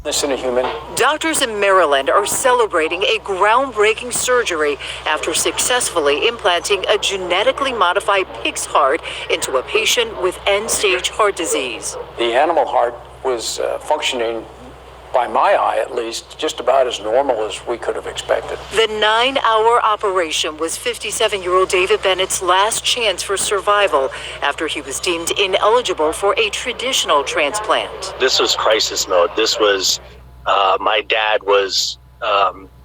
This in a human. Doctors in Maryland are celebrating a groundbreaking surgery after successfully implanting a genetically modified pig's heart into a patient with end-stage heart disease. The animal heart was functioning, by my eye at least, just about as normal as we could have expected. The 9-hour operation was 57-year-old David Bennett's last chance for survival after he was deemed ineligible for a traditional transplant. This was crisis mode. This was, my dad was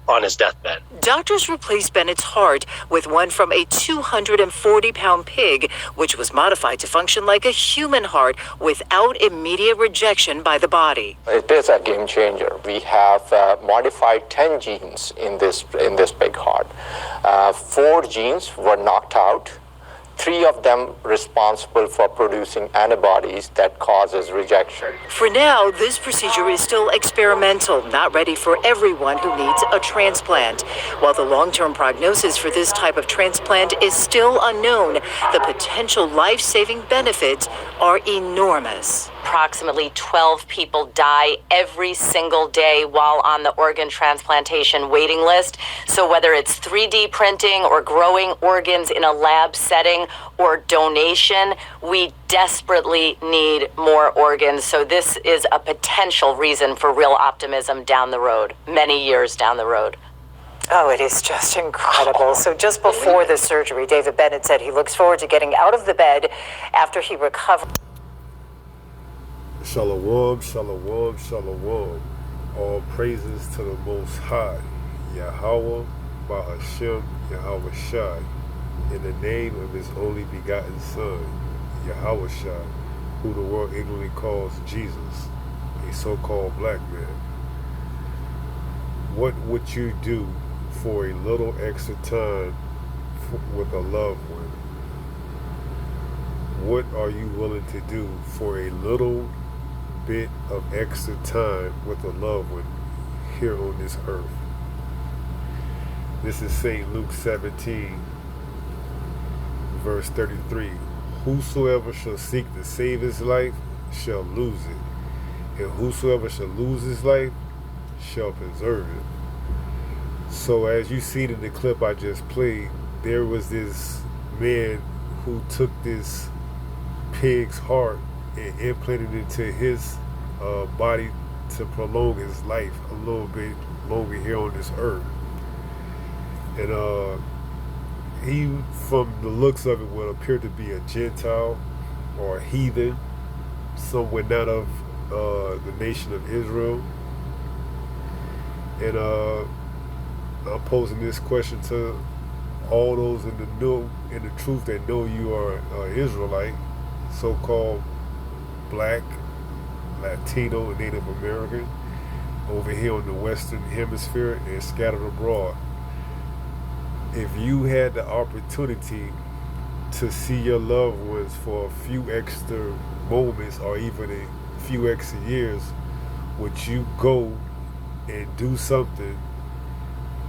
on his deathbed. Doctors replaced Bennett's heart with one from a 240-pound pig, which was modified to function like a human heart without immediate rejection by the body. It is a game changer. We have modified 10 genes in this pig heart. 4 genes were knocked out. 3 of them responsible for producing antibodies that causes rejection. For now, this procedure is still experimental, not ready for everyone who needs a transplant. While the long-term prognosis for this type of transplant is still unknown, the potential life-saving benefits are enormous. Approximately 12 people die every single day while on the organ transplantation waiting list. So whether it's 3D printing or growing organs in a lab setting or donation, we desperately need more organs. So this is a potential reason for real optimism down the road, many years down the road. Oh, it is just incredible. So just before the surgery, David Bennett said he looks forward to getting out of the bed after he recovers. Shalom, shalom, shalom. All praises to the Most High, Yahweh, Bahashem, Yahweh Shai, in the name of His only begotten Son, Yahweh Shai, who the world ignorantly calls Jesus, a so-called black man. What would you do for a little extra time with a loved one? What are you willing to do for a little bit of extra time with a loved one here on this earth? This is St. Luke 17, verse 33. Whosoever shall seek to save his life shall lose it, and whosoever shall lose his life shall preserve it. So as you see in the clip I just played, there was this man who took this pig's heart and implanted it into his body to prolong his life a little bit longer here on this earth. And he, from the looks of it, would appear to be a Gentile or a heathen, someone not of the nation of Israel. And I'm posing this question to all those in the truth that know you are an Israelite, so-called black, Latino, and Native American, over here on the Western Hemisphere and scattered abroad. If you had the opportunity to see your loved ones for a few extra moments or even a few extra years, would you go and do something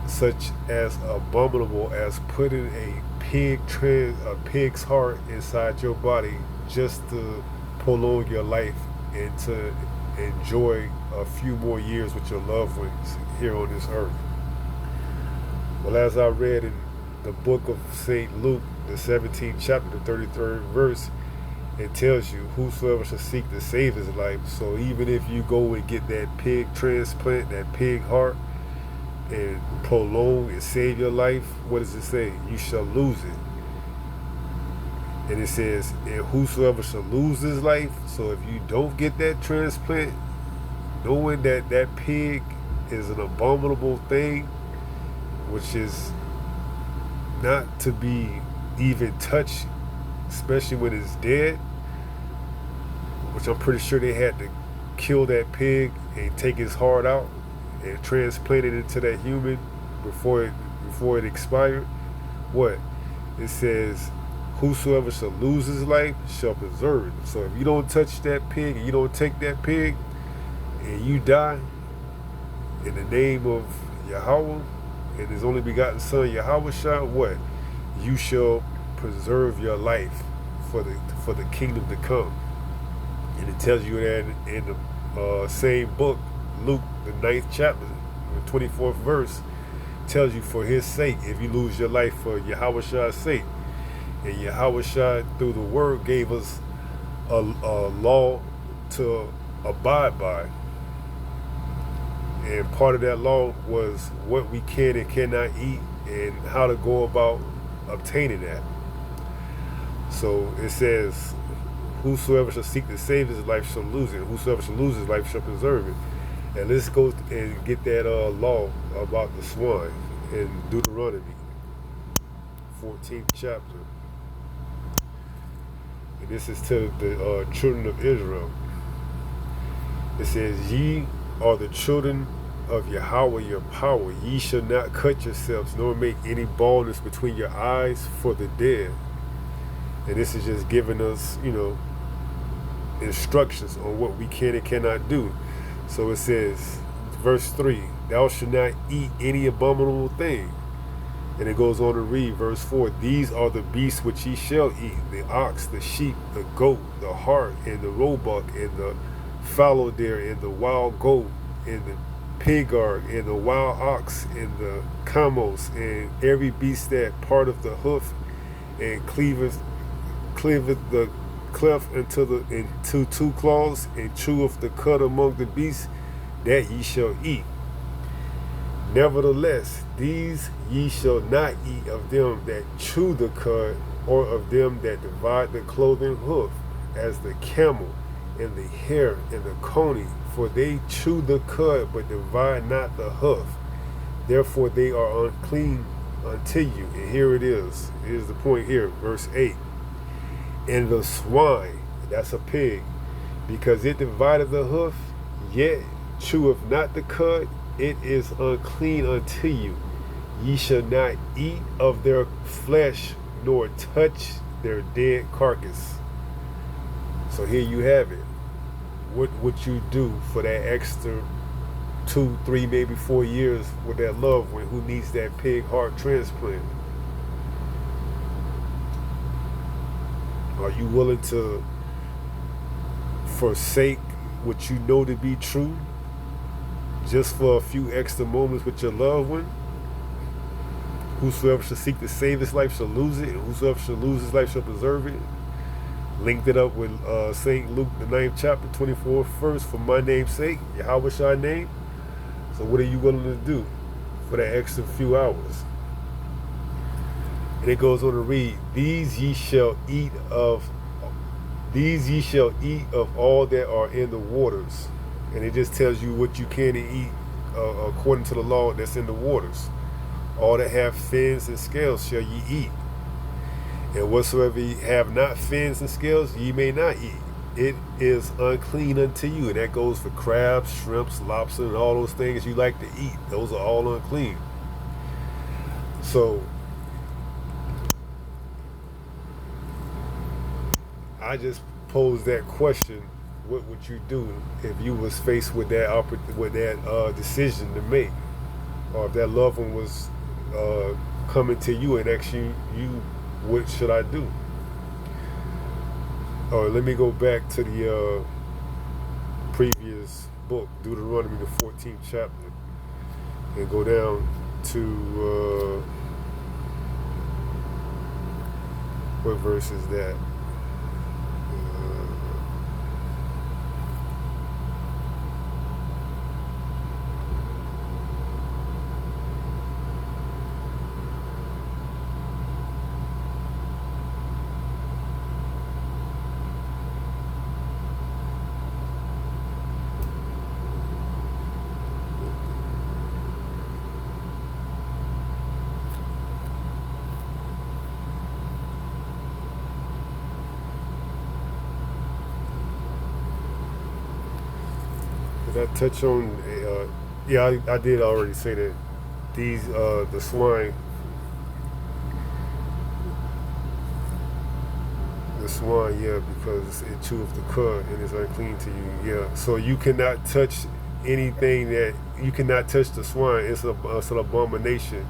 such as abominable as putting a pig's heart inside your body just to prolong your life and to enjoy a few more years with your loved ones here on this earth? Well, as I read in the book of St. Luke, the 17th chapter, the 33rd verse, it tells you, whosoever shall seek to save his life. So even if you go and get that pig transplant, that pig heart, and prolong and save your life, what does it say? You shall lose it. And it says, and whosoever shall lose his life. So if you don't get that transplant, knowing that that pig is an abominable thing, which is not to be even touched, especially when it's dead, which I'm pretty sure they had to kill that pig and take his heart out and transplant it into that human before it expired. What? It says, whosoever shall lose his life shall preserve it. So if you don't touch that pig and you don't take that pig and you die in the name of Yahweh and his only begotten Son, Yahweh Shai, what? You shall preserve your life for the kingdom to come. And it tells you that in the same book, Luke, the 9th chapter, the 24th verse, tells you for his sake, if you lose your life for Yahweh's sake. And Yahweh through the word gave us a law to abide by. And part of that law was what we can and cannot eat and how to go about obtaining that. So it says, whosoever shall seek to save his life shall lose it. Whosoever shall lose his life shall preserve it. And let's go and get that law about the swine in Deuteronomy, 14th chapter. And this is to the children of Israel. It says, ye are the children of Yahweh your power. Ye shall not cut yourselves, nor make any baldness between your eyes for the dead. And this is just giving us, instructions on what we can and cannot do. So it says, verse 3, thou shalt not eat any abominable thing. And it goes on to read, verse 4, these are the beasts which ye shall eat, the ox, the sheep, the goat, the hart, and the roebuck, and the fallow deer, and the wild goat, and the pigard, and the wild ox, and the camos, and every beast that part of the hoof, and cleaveth the cleft into two claws, and cheweth the cud among the beasts, that ye shall eat. Nevertheless, these ye shall not eat of them that chew the cud, or of them that divide the cloven hoof, as the camel, and the hare, and the coney, for they chew the cud, but divide not the hoof. Therefore they are unclean unto you. And here it is. Here's the point here, verse 8. And the swine, that's a pig, because it divided the hoof, yet cheweth not the cud, it is unclean unto you. Ye shall not eat of their flesh, nor touch their dead carcass. So here you have it. What would you do for that extra 2, 3, maybe 4 years with that loved one who needs that pig heart transplant? Are you willing to forsake what you know to be true just for a few extra moments with your loved one? Whosoever shall seek to save his life shall lose it, and whosoever shall lose his life shall preserve it. Linked it up with St. Luke, the 9th chapter, 24th verse, for my name's sake, Yahweh's name. So what are you willing to do for that extra few hours? And it goes on to read, these ye shall eat of all that are in the waters. And it just tells you what you can eat according to the law that's in the waters. All that have fins and scales shall ye eat. And whatsoever ye have not fins and scales, ye may not eat. It is unclean unto you. And that goes for crabs, shrimps, lobster, and all those things you like to eat. Those are all unclean. So I just posed that question: what would you do if you was faced with that decision to make, or if that loved one was coming to you and asking you, what should I do? Or let me go back to the previous book, Deuteronomy, the 14th chapter, and go down to what verse is that? Did I touch on? Yeah, I did already say that these the swine, yeah, because it cheweth the cud and is unclean to you. Yeah, so you cannot touch anything you cannot touch the swine. It's an abomination.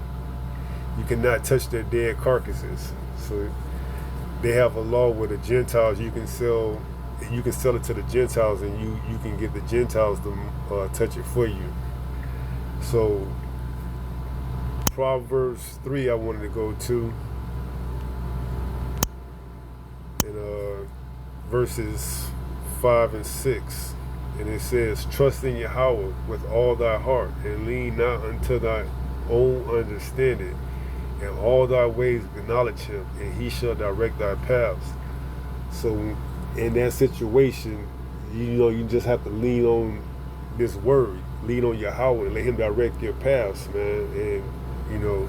You cannot touch their dead carcasses. So they have a law with the Gentiles. You can sell you can sell it to the Gentiles, and you can get the Gentiles to touch it for you. So Proverbs 3 I wanted to go to, in verses 5 and 6. And it says, trust in Yahweh with all thy heart, and lean not unto thy own understanding. In all thy ways acknowledge him, and he shall direct thy paths. So in that situation, you just have to lean on this word, lean on Yahweh, and let him direct your paths, man. And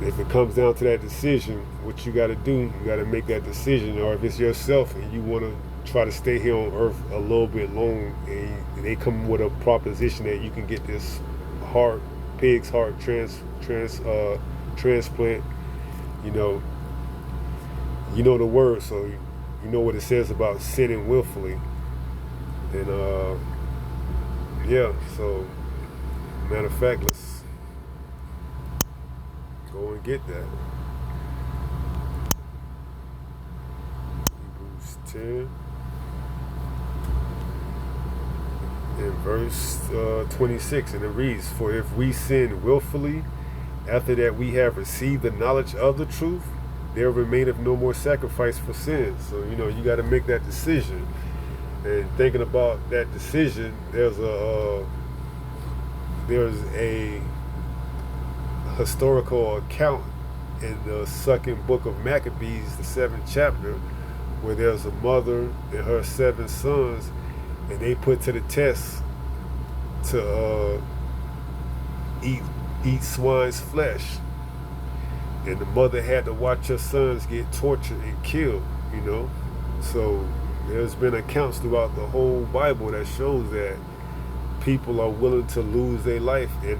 if it comes down to that decision, what you got to do, you got to make that decision. Or if it's yourself and you want to try to stay here on earth a little bit long, and they come with a proposition that you can get this pig's heart transplant, you know the word, so you know what it says about sinning willfully. And so matter of fact, let's go and get that. Hebrews 10 in verse 26, and it reads, for if we sin willfully after that we have received the knowledge of the truth, there remaineth no more sacrifice for sins. So you got to make that decision. And thinking about that decision, there's a historical account in the second book of Maccabees, the 7th chapter, where there's a mother and her 7 sons, and they put to the test to eat swine's flesh. And the mother had to watch her sons get tortured and killed, So there's been accounts throughout the whole Bible that shows that people are willing to lose their life and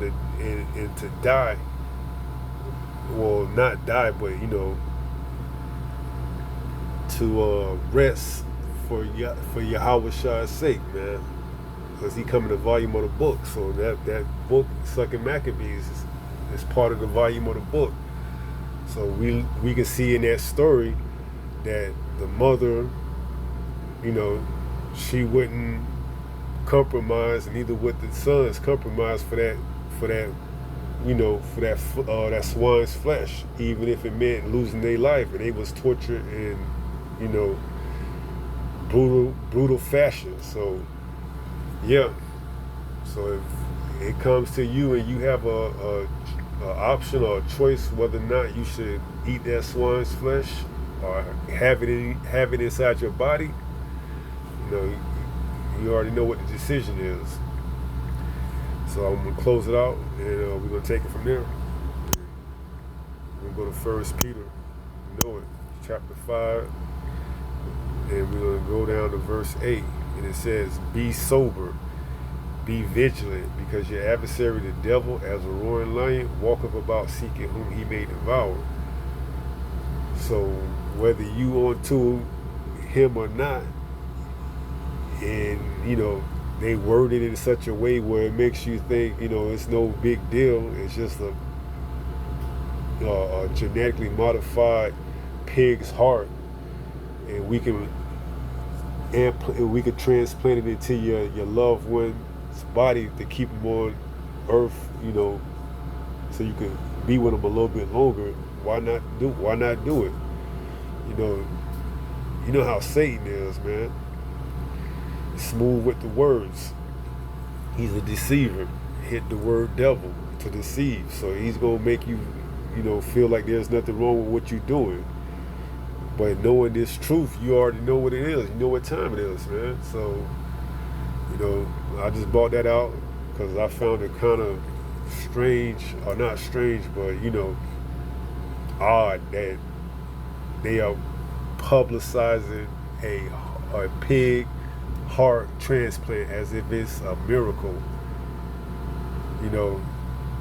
to die. Well, not die, but to rest for Yahweh Shah's sake, man. Because he come in the volume of the book. So that book, Second Maccabees, is part of the volume of the book. So we can see in that story that the mother, she wouldn't compromise, and neither would the sons compromise for that swine's flesh, even if it meant losing their life, and they was tortured in brutal fashion. So so if it comes to you and you have a option or a choice whether or not you should eat that swine's flesh or have it inside your body, you already know what the decision is. So I'm gonna close it out, and we're gonna take it from there. We're gonna go to 1 Peter, chapter 5, and we're gonna go down to verse 8, and it says, "Be sober, be vigilant, because your adversary the devil, as a roaring lion, walketh about seeking whom he may devour." So whether you onto him or not, and they worded it in such a way where it makes you think it's no big deal, it's just a genetically modified pig's heart, and we can transplant it into your loved one's body to keep them on earth, so you can be with them a little bit longer. Why not do it? You know how Satan is, man. Smooth with the words. He's a deceiver. Hit the word devil to deceive. So he's gonna make you, feel like there's nothing wrong with what you're doing. But knowing this truth, you already know what it is. You know what time it is, man. So, I just brought that out because I found it kind of strange, or not strange, but odd that they are publicizing a pig heart transplant as if it's a miracle,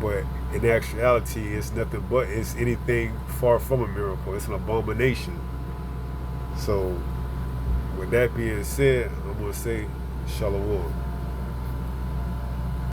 but in actuality it's nothing but, it's anything far from a miracle. It's an abomination. So with that being said, I'm going to say shalom.